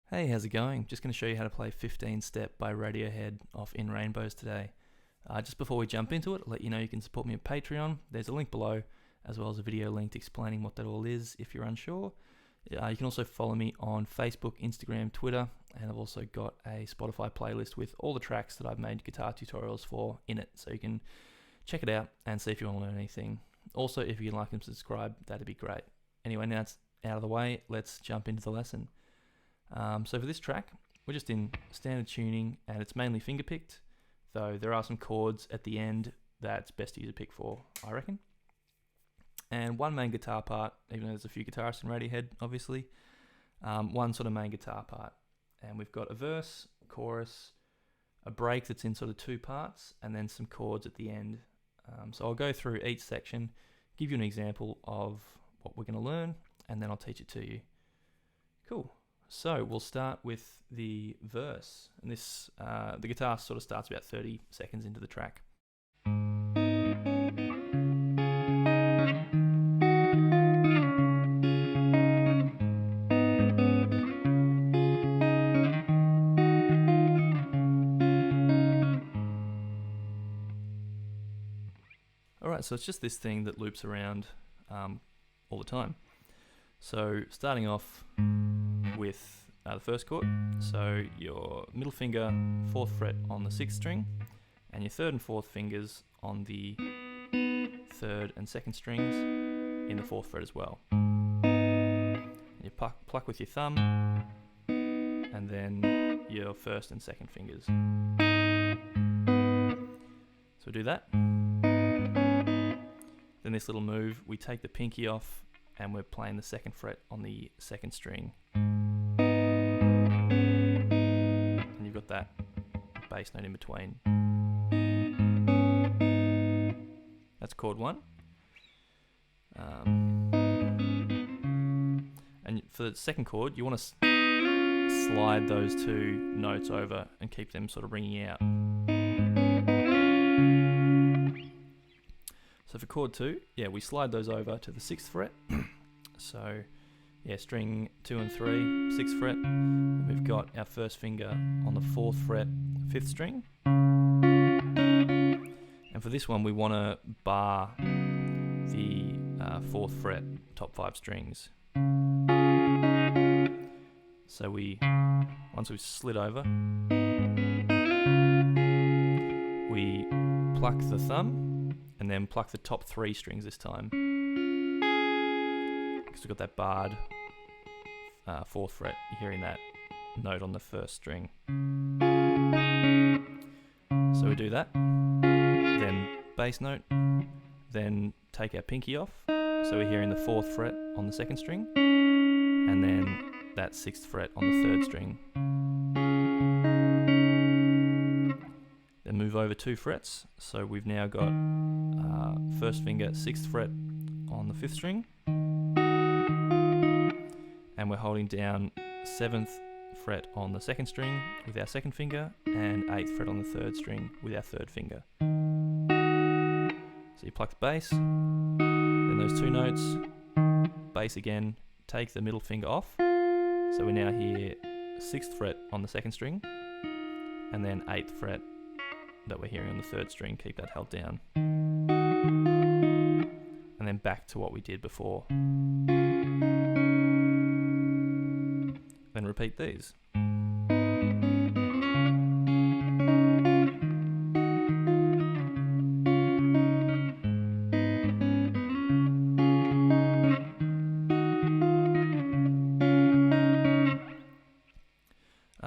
Hey, how's it going? Just going to show you how to play 15 Step by Radiohead off In Rainbows today. Just before we jump into it, I'll let you know you can support me on Patreon. There's a link below, as well as a video linked explaining what that all is if you're unsure. You can also follow me on Facebook, Instagram, Twitter, and I've also got a Spotify playlist with all the tracks that I've made guitar tutorials for in it, so you can check it out and see if you want to learn anything. Also, if you can like and subscribe, that'd be great. Anyway, now it's out of the way, let's jump into the lesson. So for this track, we're just in standard tuning and it's mainly finger picked, though there are some chords at the end that's best to use a pick for, I reckon. And one main guitar part, even though there's a few guitarists in Radiohead, obviously. One sort of main guitar part. And we've got a verse, chorus, a break that's in sort of two parts, and then some chords at the end. So I'll go through each section, give you an example of what we're going to learn, and then I'll teach it to you. Cool. So we'll start with the verse, and this the guitar sort of starts about 30 seconds into the track. Alright, so it's just this thing that loops around all the time. So starting off with the first chord, so your middle finger, 4th fret on the 6th string, and your 3rd and 4th fingers on the 3rd and 2nd strings in the 4th fret as well. And you pluck with your thumb, and then your 1st and 2nd fingers. So do that. Then this little move, we take the pinky off and we're playing the 2nd fret on the 2nd string. And you've got that bass note in between. That's chord 1. And for the second chord, you want to slide those two notes over and keep them sort of ringing out. So for chord 2, we slide those over to the 6th fret. So string 2 and 3, 6th fret. And we've got our first finger on the 4th fret, 5th string. And for this one, we want to bar the 4th fret, top 5 strings. So once we've slid over, we pluck the thumb and then pluck the top 3 strings this time, because we've got that barred 4th fret. You're hearing that note on the 1st string. So we do that, then bass note, then take our pinky off, so we're hearing the 4th fret on the 2nd string, and then that 6th fret on the 3rd string. Then move over 2 frets, so we've now got first finger, 6th fret on the 5th string, and we're holding down 7th fret on the 2nd string with our 2nd finger, and 8th fret on the 3rd string with our 3rd finger. So you pluck the bass, then those 2 notes, bass again, take the middle finger off, so we now hear 6th fret on the 2nd string, and then 8th fret that we're hearing on the 3rd string, keep that held down. And then back to what we did before. Then repeat these.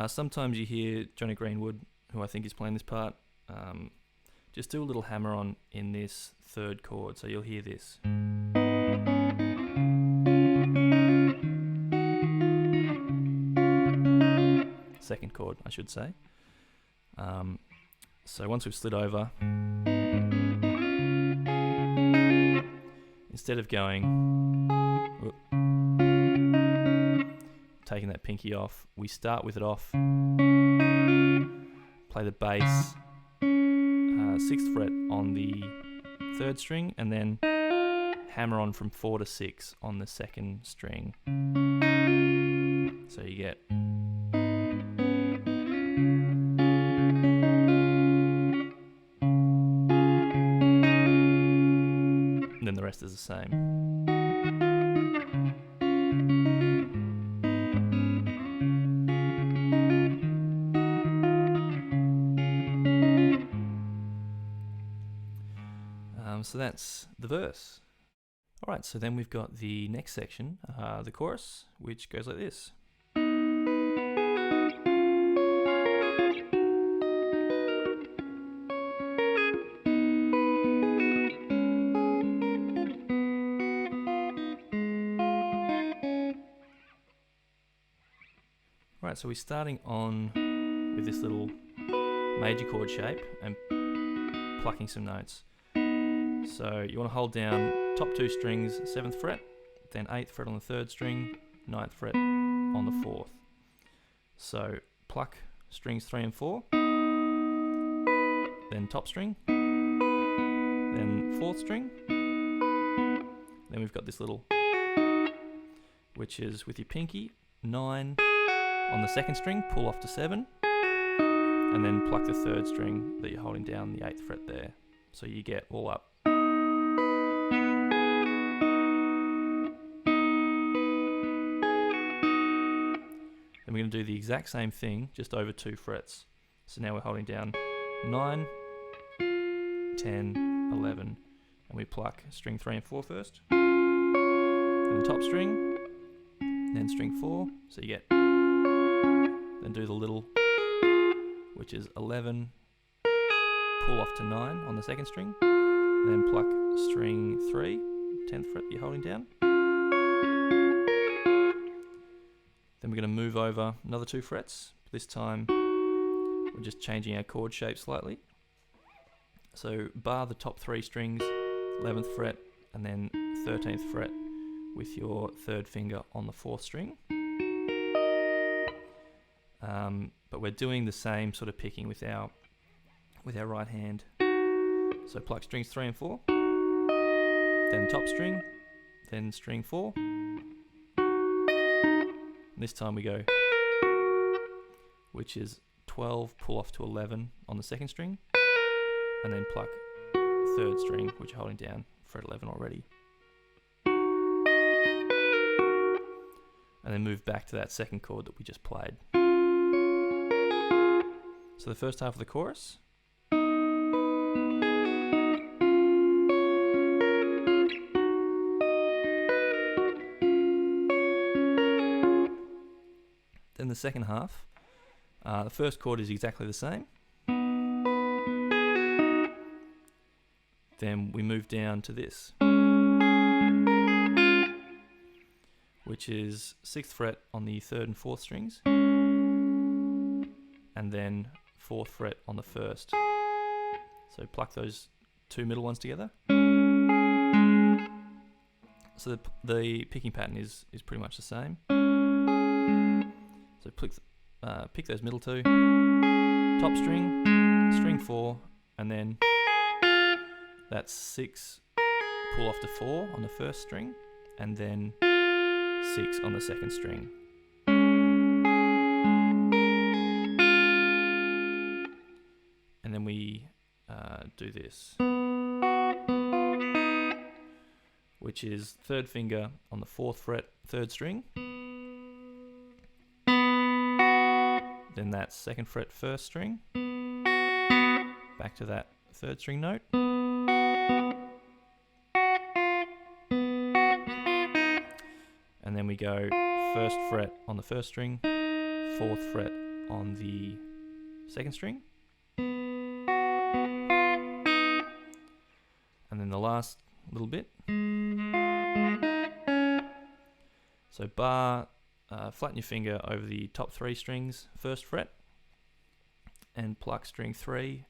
Sometimes you hear Johnny Greenwood, who I think is playing this part, just do a little hammer on in this 3rd chord, so you'll hear this. Second chord, I should say. So once we've slid over, instead of taking that pinky off, we start with it off, play the bass, 6th fret on the 3rd string, and then hammer on from 4 to 6 on the 2nd string. So you get rest is the same. So that's the verse. Alright, so then we've got the next section, the chorus, which goes like this. Alright, so we're starting on with this little major chord shape and plucking some notes. So you want to hold down top 2 strings, 7th fret, then 8th fret on the 3rd string, 9th fret on the 4th. So pluck strings 3 and 4, then top string, then 4th string, then we've got this little, which is with your pinky, 9 on the 2nd string, pull off to 7, and then pluck the 3rd string that you're holding down, the 8th fret there. So you get all up. Then we're going to do the exact same thing, just over 2 frets. So now we're holding down 9, 10, 11, and we pluck string 3 and 4 first. Then the top string, then string 4, so you get, then do the little, which is 11, pull off to 9 on the 2nd string, then pluck string 3, 10th fret that you're holding down. Then we're going to move over another 2 frets. This time we're just changing our chord shape slightly. So bar the top 3 strings, 11th fret, and then 13th fret with your 3rd finger on the 4th string. But we're doing the same sort of picking with our right hand. So pluck strings 3 and 4, then top string, then string 4. And this time we go, which is 12, pull off to 11 on the 2nd string, and then pluck 3rd string, which you're holding down, fret 11 already. And then move back to that 2nd chord that we just played. So the first half of the chorus. Then the second half, the first chord is exactly the same. Then we move down to this, which is 6th fret on the 3rd and 4th strings, and then 4th fret on the 1st. So pluck those 2 middle ones together. So the picking pattern is pretty much the same. So pick those middle 2, top string, string 4, and then that's 6, pull off to 4 on the 1st string, and then 6 on the 2nd string. And then we do this, which is 3rd finger on the 4th fret, 3rd string. Then that's 2nd fret, 1st string. Back to that 3rd string note. And then we go 1st fret on the 1st string, 4th fret on the 2nd string. And then the last little bit. So flatten your finger over the top 3 strings, 1st fret, and pluck string 3,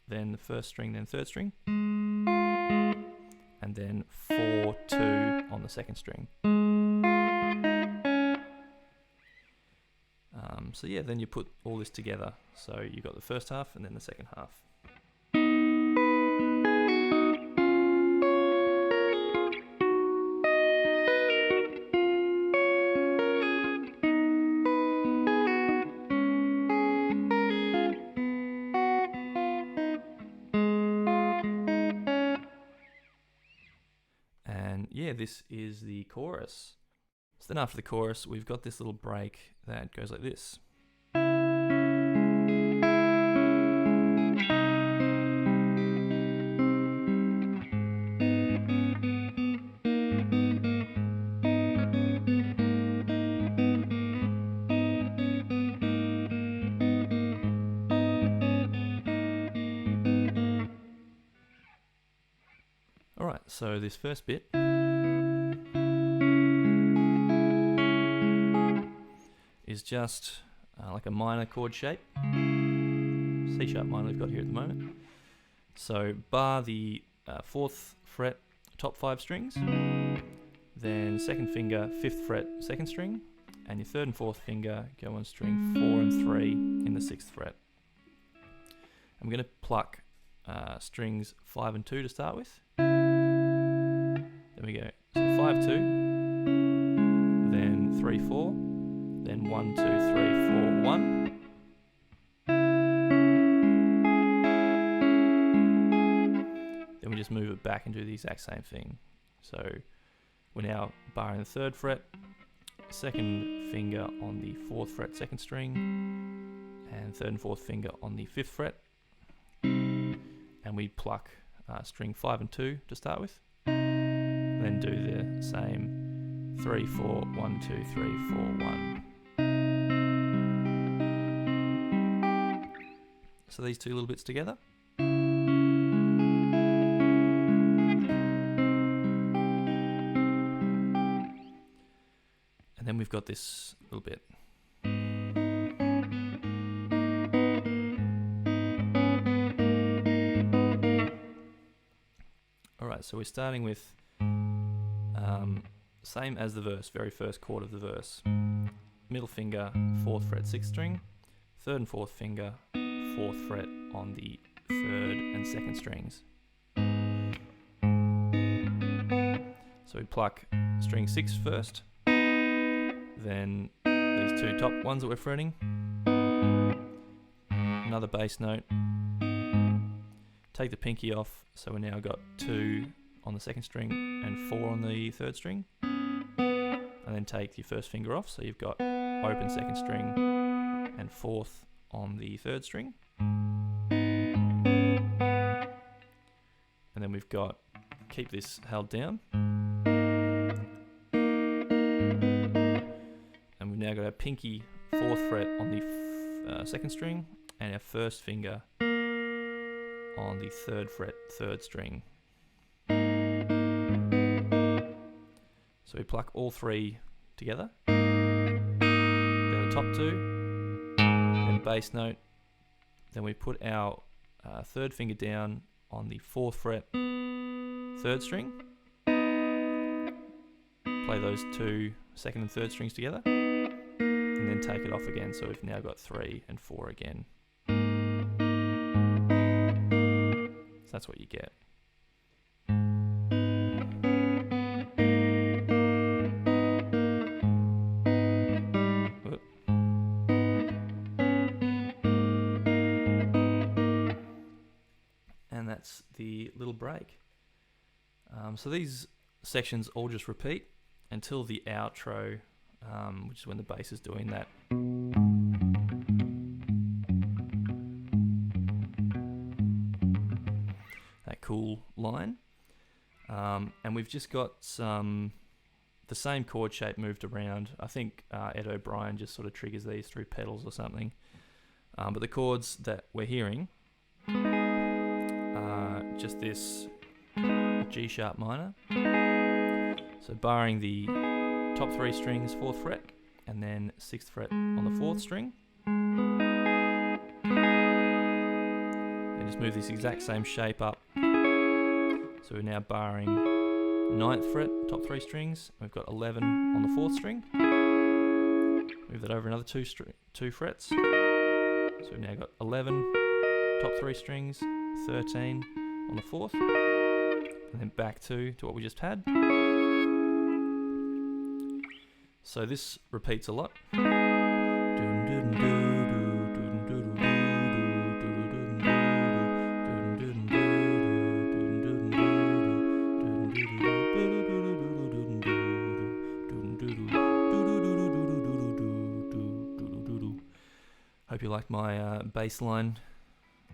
then the 1st string, then 3rd string, and then 4, 2 on the 2nd string. So yeah, then you put all this together. So you've got the first half and then the second half. yeah, this is the chorus. So then after the chorus, we've got this little break that goes like this. Alright, so this first bit is just like a minor chord shape. C sharp minor we've got here at the moment. So bar the 4th fret top 5 strings, then 2nd finger 5th fret 2nd string, and your 3rd and 4th finger go on string 4 and 3 in the 6th fret. I'm going to pluck strings 5 and 2 to start with. There we go. So 5 2, then 3 4, then 1 2 3 4 1. Then we just move it back and do the exact same thing. So we're now barring the 3rd fret, 2nd finger on the 4th fret 2nd string, and 3rd and 4th finger on the 5th fret, and we pluck string 5 and 2 to start with. Then do the same 3 4 1 2 3 4 1. So these two little bits together. And then we've got this little bit. Alright, so we're starting with same as the verse, very first chord of the verse. Middle finger, 4th fret 6th string, 3rd and 4th finger, 4th fret on the 3rd and 2nd strings. So we pluck string 6 first, then these two top ones that we're fretting, another bass note, take the pinky off, so we now got 2 on the 2nd string and 4 on the 3rd string, and then take your 1st finger off, so you've got open 2nd string and 4th on the 3rd string, and then we've got, keep this held down, and we've now got our pinky 4th fret on the 2nd string and our 1st finger on the 3rd fret 3rd string. So we pluck all 3 together, then the top 2, then bass note, then we put our 3rd finger down on the 4th fret 3rd string, play those 2 2nd and 3rd strings together, and then take it off again, so we've now got 3 and 4 again. So that's what you get. And that's the little break. So these sections all just repeat until the outro, which is when the bass is doing that. That cool line. And we've just got the same chord shape moved around. I think Ed O'Brien just sort of triggers these through pedals or something. But the chords that we're hearing are just this G sharp minor. So barring the top 3 strings, 4th fret, and then 6th fret on the 4th string. Then just move this exact same shape up. So we're now barring 9th fret, top 3 strings. We've got 11 on the 4th string. Move that over another 2 frets. So we've now got 11 top 3 strings, 13 on the 4th, and then back to what we just had. So this repeats a lot. Hope you like my bass line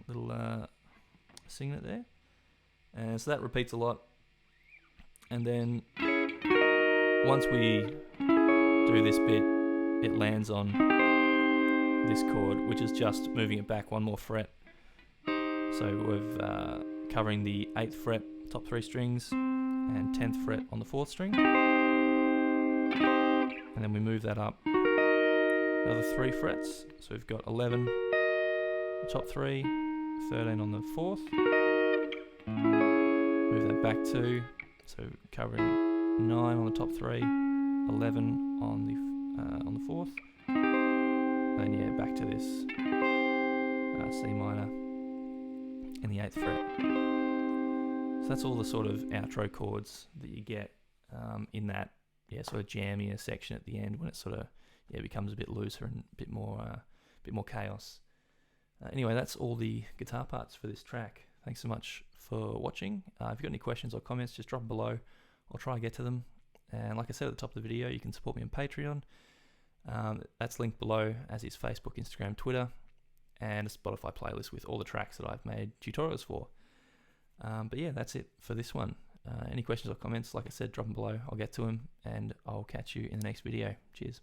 little singing it there. And so that repeats a lot. And then once we do this bit, it lands on this chord, which is just moving it back one more fret. So we're covering the 8th fret, top 3 strings, and 10th fret on the 4th string. And then we move that up another 3 frets. So we've got 11 top 3, 13 on the 4th. Move that back 2, so covering 9 on the top 3, 11 on the 4th. Then yeah, back to this C minor in the 8th fret. So that's all the sort of outro chords that you get in that sort of jammier section at the end when it sort of becomes a bit looser and a bit more chaos. Anyway, that's all the guitar parts for this track. Thanks so much for watching. If you've got any questions or comments, just drop them below. I'll try and get to them. And like I said at the top of the video, you can support me on Patreon. That's linked below, as is Facebook, Instagram, Twitter, and a Spotify playlist with all the tracks that I've made tutorials for. But yeah, that's it for this one. Any questions or comments, like I said, drop them below. I'll get to them, and I'll catch you in the next video. Cheers.